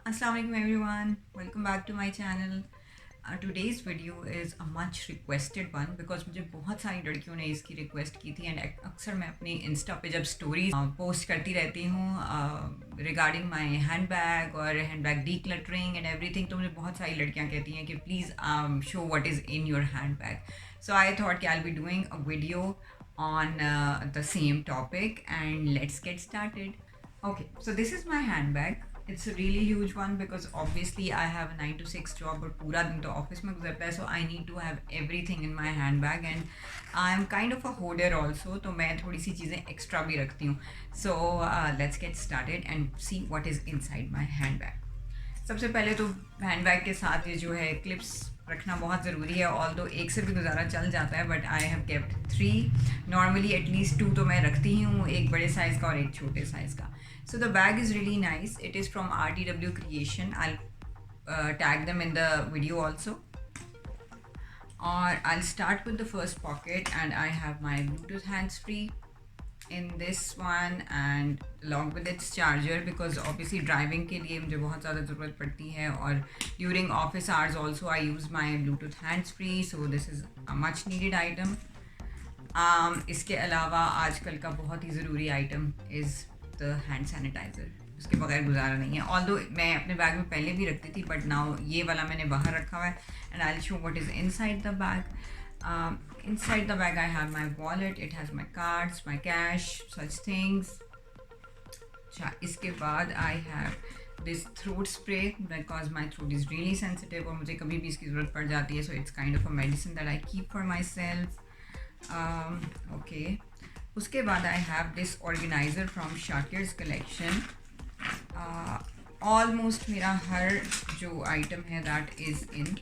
Assalamualaikum everyone, welcome back to my channel. Today's video is a much requested one because मुझे बहुत सारी लड़कियों ने इसकी रिक्वेस्ट की थी एंड अक्सर मैं अपनी इंस्टा पे जब स्टोरीज पोस्ट करती रहती हूँ रिगार्डिंग माय हैंड बैग और hand bag decluttering and everything, तो मुझे बहुत सारी लड़कियाँ कहती हैं कि please show what is in your hand bag. So I thought कि I will be doing a video on the same topic, and let's get started. Okay, so this is my handbag. It's a really huge one because obviously I have a 9 to 6 job और पूरा दिन तो office में गुजरता है, so I need to have everything in my handbag and I'm kind of a hoarder also, तो मैं थोड़ी सी चीज़ें एक्स्ट्रा भी रखती हूँ. So let's get started and see what is inside my handbag. सबसे पहले तो हैंडबैग के साथ ये जो है क्लिप्स रखना बहुत ज़रूरी है. ऑल दो एक से भी गुजारा चल जाता है, but I have kept 3. Normally at least 2 तो मैं रखती ही हूँ, एक बड़े साइज़ का और एक छोटे साइज़ का. So the bag is really nice. It is from RTW creation. I tag them in the video also. और I start with the first pocket and I have my Bluetooth hands free in this one and along with its charger because obviously driving के लिए मुझे बहुत ज़्यादा ज़रूरत पड़ती है, और during office hours also I use my Bluetooth hands free, so this is a much needed item. इसके अलावा आजकल का बहुत ही ज़रूरी item is the hand sanitizer. उसके बगैर गुजारा नहीं है. Although मैं अपने बैग में पहले भी रखती थी, but now ये वाला मैंने बाहर रखा हुआ है and I'll show what is inside the bag. Inside the bag I have my wallet. It has my cards, my cash, such things. इसके बाद I have this throat spray because my throat is really sensitive और मुझे कभी भी इसकी ज़रूरत पड़ जाती है, so it's kind of a medicine that I keep for myself. Okay. उसके बाद I have this organizer from Shakir's collection. Almost मेरा हर जो item है that is in